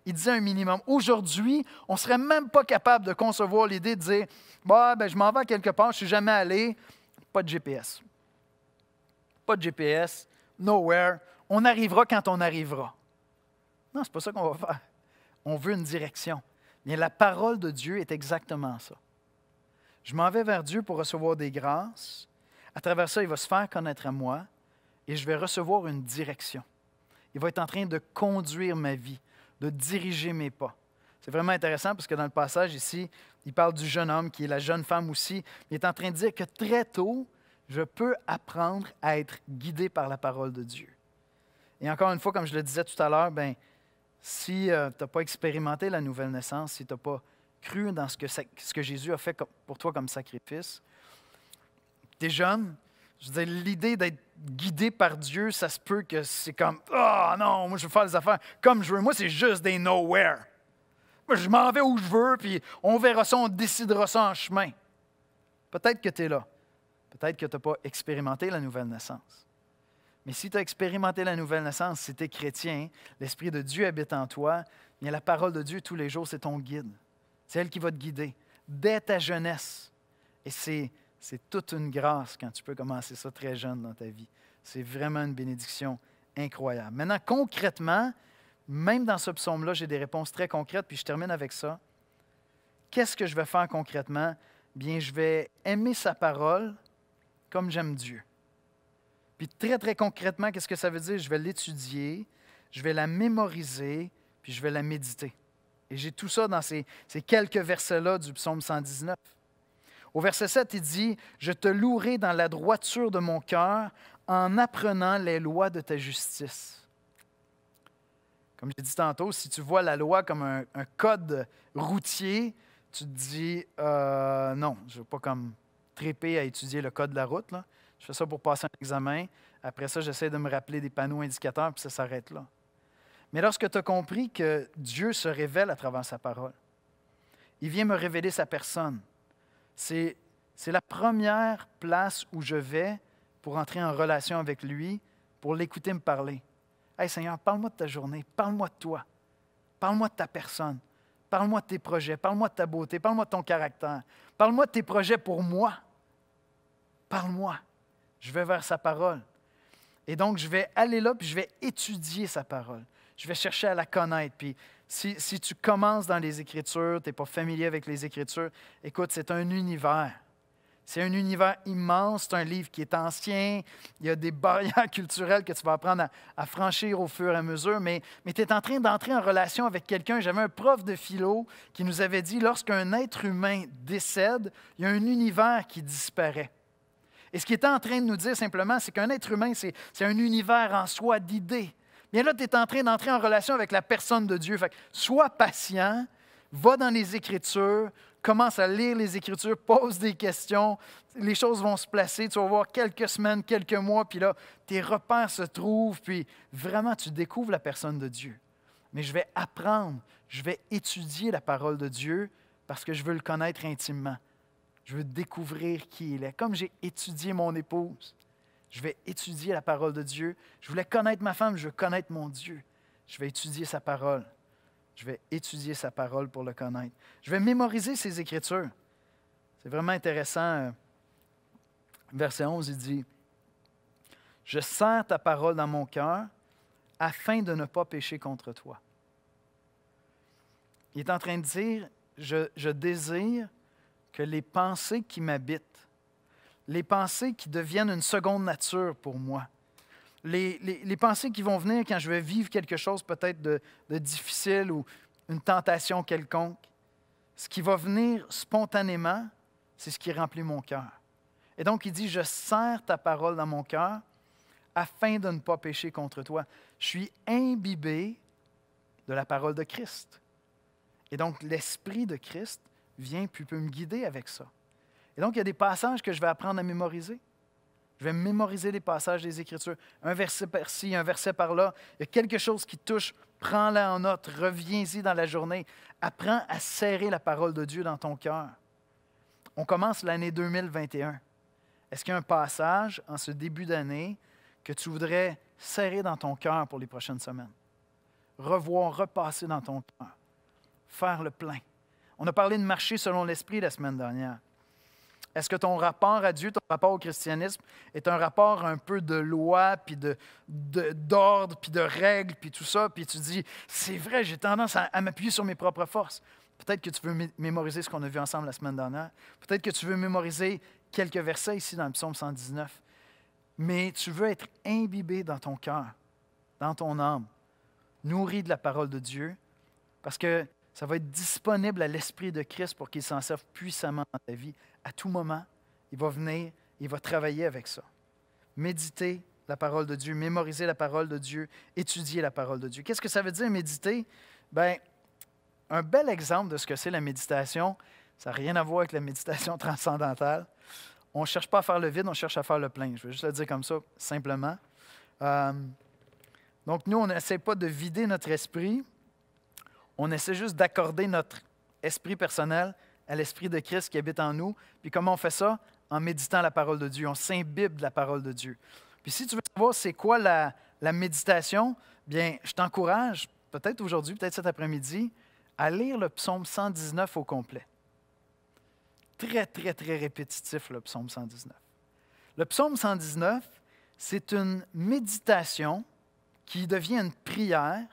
Il disait un minimum. Aujourd'hui, on ne serait même pas capable de concevoir l'idée de dire bah, ben, je m'en vais à quelque part, je ne suis jamais allé. Pas de GPS. Pas de GPS, nowhere. On arrivera quand on arrivera. Non, ce n'est pas ça qu'on va faire. On veut une direction. Bien, la parole de Dieu est exactement ça. Je m'en vais vers Dieu pour recevoir des grâces. À travers ça, il va se faire connaître à moi et je vais recevoir une direction. Il va être en train de conduire ma vie, de diriger mes pas. C'est vraiment intéressant parce que dans le passage ici, il parle du jeune homme qui est la jeune femme aussi. Il est en train de dire que très tôt, je peux apprendre à être guidé par la parole de Dieu. Et encore une fois, comme je le disais tout à l'heure, bien, si tu n'as pas expérimenté la nouvelle naissance, si tu n'as pas cru dans ce que Jésus a fait pour toi comme sacrifice, tu es jeune, je veux dire, l'idée d'être guidé par Dieu, ça se peut que c'est comme « Ah non, moi je veux faire les affaires comme je veux. Moi, c'est juste des nowhere. Moi, je m'en vais où je veux, puis on verra ça, on décidera ça en chemin. » Peut-être que tu es là. Peut-être que tu n'as pas expérimenté la nouvelle naissance. Mais si tu as expérimenté la nouvelle naissance, si tu es chrétien, l'Esprit de Dieu habite en toi, bien la parole de Dieu tous les jours, c'est ton guide. C'est elle qui va te guider dès ta jeunesse. Et c'est toute une grâce quand tu peux commencer ça très jeune dans ta vie. C'est vraiment une bénédiction incroyable. Maintenant, concrètement, même dans ce psaume-là, j'ai des réponses très concrètes, puis je termine avec ça. Qu'est-ce que je vais faire concrètement? Bien, je vais aimer sa parole comme j'aime Dieu. Puis très, très concrètement, qu'est-ce que ça veut dire? Je vais l'étudier, je vais la mémoriser, puis je vais la méditer. Et j'ai tout ça dans ces quelques versets-là du psaume 119. Au verset 7, il dit « Je te louerai dans la droiture de mon cœur en apprenant les lois de ta justice. » Comme j'ai dit tantôt, si tu vois la loi comme un code routier, tu te dis non, je ne veux pas comme tréper à étudier le code de la route, là. Je fais ça pour passer un examen. Après ça, j'essaie de me rappeler des panneaux indicateurs, puis ça s'arrête là. Mais lorsque tu as compris que Dieu se révèle à travers sa parole, il vient me révéler sa personne. C'est la première place où je vais pour entrer en relation avec lui, pour l'écouter me parler. « Hey Seigneur, parle-moi de ta journée, parle-moi de toi, parle-moi de ta personne, parle-moi de tes projets, parle-moi de ta beauté, parle-moi de ton caractère, parle-moi de tes projets pour moi. Parle-moi. » Je vais vers sa parole. Et donc, je vais aller là, puis je vais étudier sa parole. Je vais chercher à la connaître. Puis si tu commences dans les Écritures, tu n'es pas familier avec les Écritures, écoute, c'est un univers. C'est un univers immense, c'est un livre qui est ancien, il y a des barrières culturelles que tu vas apprendre à franchir au fur et à mesure, mais tu es en train d'entrer en relation avec quelqu'un. J'avais un prof de philo qui nous avait dit, lorsqu'un être humain décède, il y a un univers qui disparaît. Et ce qu'il était en train de nous dire simplement, c'est qu'un être humain, c'est un univers en soi d'idées. Bien là, tu es en train d'entrer en relation avec la personne de Dieu. Fait que sois patient, va dans les Écritures, commence à lire les Écritures, pose des questions, les choses vont se placer, tu vas voir quelques semaines, quelques mois, puis là, tes repères se trouvent, puis vraiment, tu découvres la personne de Dieu. Mais je vais apprendre, je vais étudier la parole de Dieu parce que je veux le connaître intimement. Je veux découvrir qui il est. Comme j'ai étudié mon épouse, je vais étudier la parole de Dieu. Je voulais connaître ma femme, je veux connaître mon Dieu. Je vais étudier sa parole. Je vais étudier sa parole pour le connaître. Je vais mémoriser ses Écritures. C'est vraiment intéressant. Verset 11, il dit « Je serre ta parole dans mon cœur afin de ne pas pécher contre toi. » Il est en train de dire « Je désire que les pensées qui m'habitent, les pensées qui deviennent une seconde nature pour moi, les pensées qui vont venir quand je vais vivre quelque chose peut-être de difficile ou une tentation quelconque, ce qui va venir spontanément, c'est ce qui remplit mon cœur. » Et donc, il dit, « Je serre ta parole dans mon cœur afin de ne pas pécher contre toi. » Je suis imbibé de la parole de Christ. Et donc, l'Esprit de Christ vient puis peut me guider avec ça. Et donc, il y a des passages que je vais apprendre à mémoriser. Je vais mémoriser les passages des Écritures. Un verset par-ci, un verset par-là. Il y a quelque chose qui touche, prends-le en note, reviens-y dans la journée. Apprends à serrer la parole de Dieu dans ton cœur. On commence l'année 2021. Est-ce qu'il y a un passage en ce début d'année que tu voudrais serrer dans ton cœur pour les prochaines semaines? Revoir, repasser dans ton cœur. Faire le plein. On a parlé de marcher selon l'Esprit la semaine dernière. Est-ce que ton rapport à Dieu, ton rapport au christianisme est un rapport un peu de loi, puis d'ordre, puis de règles, puis tout ça, puis tu dis, c'est vrai, j'ai tendance à m'appuyer sur mes propres forces. Peut-être que tu veux mémoriser ce qu'on a vu ensemble la semaine dernière. Peut-être que tu veux mémoriser quelques versets ici dans le psaume 119. Mais tu veux être imbibé dans ton cœur, dans ton âme, nourri de la parole de Dieu, parce que ça va être disponible à l'Esprit de Christ pour qu'il s'en serve puissamment dans ta vie. À tout moment, il va venir, il va travailler avec ça. Méditer la parole de Dieu, mémoriser la parole de Dieu, étudier la parole de Dieu. Qu'est-ce que ça veut dire méditer? Bien, un bel exemple de ce que c'est la méditation, ça n'a rien à voir avec la méditation transcendantale. On ne cherche pas à faire le vide, on cherche à faire le plein. Je vais juste le dire comme ça, simplement. Donc, nous, on n'essaie pas de vider notre esprit. On essaie juste d'accorder notre esprit personnel à l'Esprit de Christ qui habite en nous. Puis comment on fait ça? En méditant la parole de Dieu. On s'imbibe de la parole de Dieu. Puis si tu veux savoir c'est quoi la méditation, bien, je t'encourage, peut-être aujourd'hui, peut-être cet après-midi, à lire le psaume 119 au complet. Très, très, très répétitif, le psaume 119. Le psaume 119, c'est une méditation qui devient une prière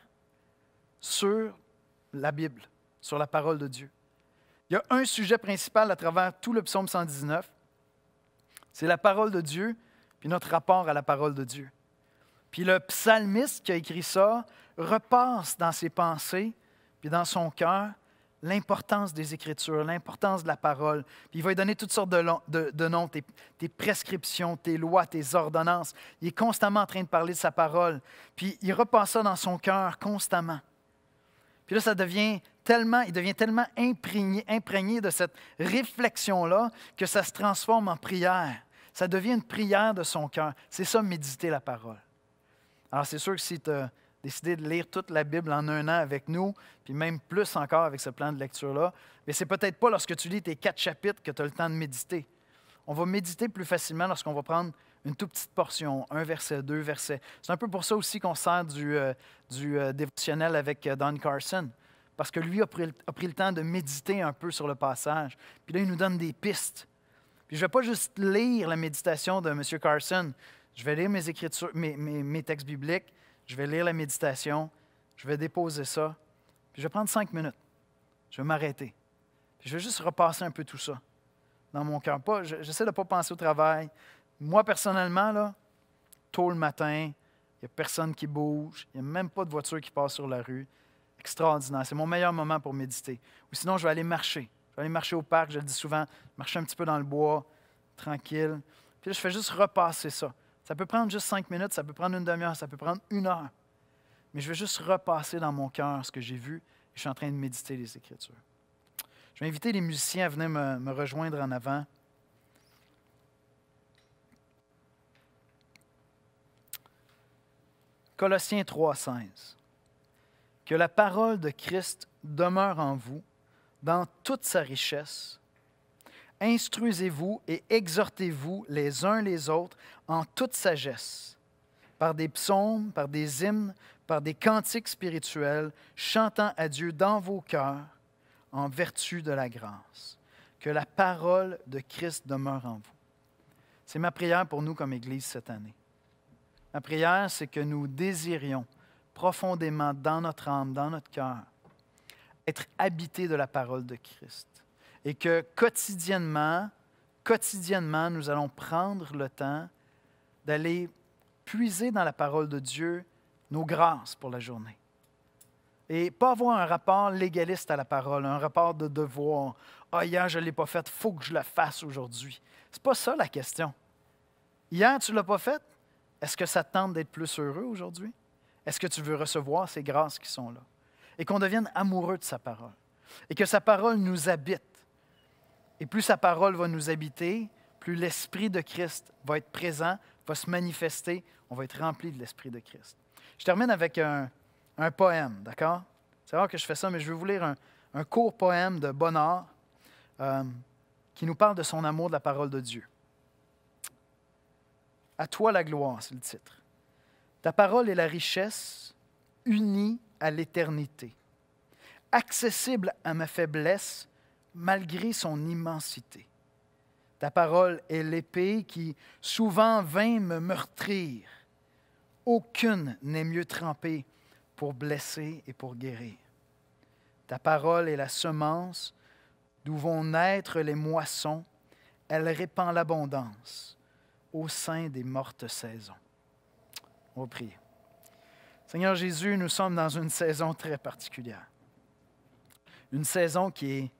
sur la Bible, sur la parole de Dieu. Il y a un sujet principal à travers tout le psaume 119, c'est la parole de Dieu, puis notre rapport à la parole de Dieu. Puis le psalmiste qui a écrit ça repasse dans ses pensées, puis puis dans son cœur, l'importance des Écritures, l'importance de la parole. Puis il va lui donner toutes sortes de noms, tes prescriptions, tes lois, tes ordonnances. Il est constamment en train de parler de sa parole. Puis il repasse ça dans son cœur constamment. Puis là, il devient tellement imprégné de cette réflexion-là que ça se transforme en prière. Ça devient une prière de son cœur. C'est ça, méditer la parole. Alors, c'est sûr que si tu as décidé de lire toute la Bible en un an avec nous, puis même plus encore avec ce plan de lecture-là, mais c'est peut-être pas lorsque tu lis tes 4 chapitres que tu as le temps de méditer. On va méditer plus facilement lorsqu'on va prendre une toute petite portion, 1 verset, 2 versets. C'est un peu pour ça aussi qu'on sert du dévotionnel avec Don Carson, parce que lui a pris le temps de méditer un peu sur le passage. Puis là, il nous donne des pistes. Puis je ne vais pas juste lire la méditation de M. Carson. Je vais lire mes écritures, mes textes bibliques, je vais lire la méditation, je vais déposer ça, puis je vais prendre 5 minutes. Je vais m'arrêter. Puis je vais juste repasser un peu tout ça dans mon cœur. J'essaie de ne pas penser au travail. Moi, personnellement, là, tôt le matin, il n'y a personne qui bouge, il n'y a même pas de voiture qui passe sur la rue. Extraordinaire. C'est mon meilleur moment pour méditer. Ou sinon, je vais aller marcher. Je vais aller marcher au parc, je le dis souvent, marcher un petit peu dans le bois, tranquille. Puis là, je fais juste repasser ça. Ça peut prendre juste 5 minutes, ça peut prendre une demi-heure, ça peut prendre 1 heure. Mais je vais juste repasser dans mon cœur ce que j'ai vu et je suis en train de méditer les Écritures. Je vais inviter les musiciens à venir me rejoindre en avant. Colossiens 3,16. Que la parole de Christ demeure en vous dans toute sa richesse. Instruisez-vous et exhortez-vous les uns les autres en toute sagesse, par des psaumes, par des hymnes, par des cantiques spirituels, chantant à Dieu dans vos cœurs, en vertu de la grâce. Que la parole de Christ demeure en vous. C'est ma prière pour nous comme Église cette année. Ma prière, c'est que nous désirions profondément dans notre âme, dans notre cœur, être habités de la parole de Christ. Et que quotidiennement, nous allons prendre le temps d'aller puiser dans la parole de Dieu nos grâces pour la journée. Et pas avoir un rapport légaliste à la parole, un rapport de devoir. « Ah, hier, je ne l'ai pas fait, il faut que je le fasse aujourd'hui. » Ce n'est pas ça la question. Hier, tu ne l'as pas fait? Est-ce que ça te tente d'être plus heureux aujourd'hui? Est-ce que tu veux recevoir ces grâces qui sont là? Et qu'on devienne amoureux de sa parole. Et que sa parole nous habite. Et plus sa parole va nous habiter, plus l'Esprit de Christ va être présent, va se manifester, on va être rempli de l'Esprit de Christ. Je termine avec un poème, d'accord? C'est rare que je fais ça, mais je vais vous lire un court poème de Bonnard qui nous parle de son amour de la parole de Dieu. « À toi la gloire », c'est le titre. « Ta parole est la richesse unie à l'éternité, accessible à ma faiblesse, malgré son immensité. Ta parole est l'épée qui souvent vint me meurtrir. Aucune n'est mieux trempée pour blesser et pour guérir. Ta parole est la semence d'où vont naître les moissons. Elle répand l'abondance au sein des mortes saisons. » On va prier. Seigneur Jésus, nous sommes dans une saison très particulière. Une saison qui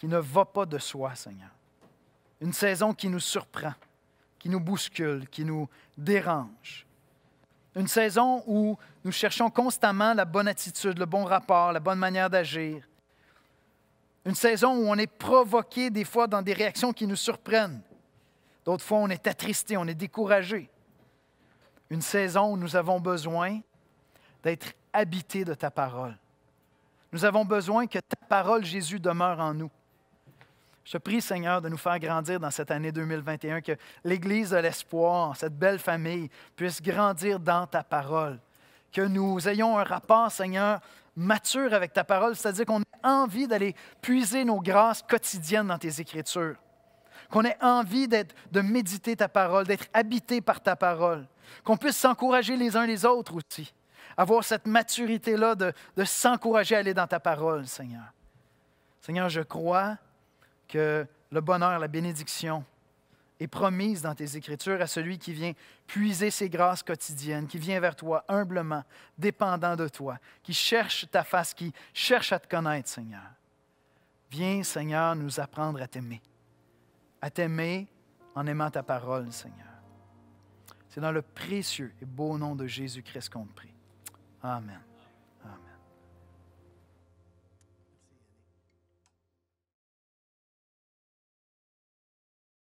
ne va pas de soi, Seigneur. Une saison qui nous surprend, qui nous bouscule, qui nous dérange. Une saison où nous cherchons constamment la bonne attitude, le bon rapport, la bonne manière d'agir. Une saison où on est provoqué des fois dans des réactions qui nous surprennent. D'autres fois, on est attristé, on est découragé. Une saison où nous avons besoin d'être habités de ta parole. Nous avons besoin que ta parole, Jésus, demeure en nous. Je te prie, Seigneur, de nous faire grandir dans cette année 2021, que l'Église de l'Espoir, cette belle famille, puisse grandir dans ta parole. Que nous ayons un rapport, Seigneur, mature avec ta parole, c'est-à-dire qu'on ait envie d'aller puiser nos grâces quotidiennes dans tes Écritures. Qu'on ait envie de méditer ta parole, d'être habité par ta parole. Qu'on puisse s'encourager les uns les autres aussi. Avoir cette maturité-là de s'encourager à aller dans ta parole, Seigneur. Seigneur, je crois que le bonheur, la bénédiction et promise dans tes Écritures à celui qui vient puiser ses grâces quotidiennes, qui vient vers toi humblement, dépendant de toi, qui cherche ta face, qui cherche à te connaître, Seigneur. Viens, Seigneur, nous apprendre à t'aimer en aimant ta parole, Seigneur. C'est dans le précieux et beau nom de Jésus-Christ qu'on te prie. Amen. Amen.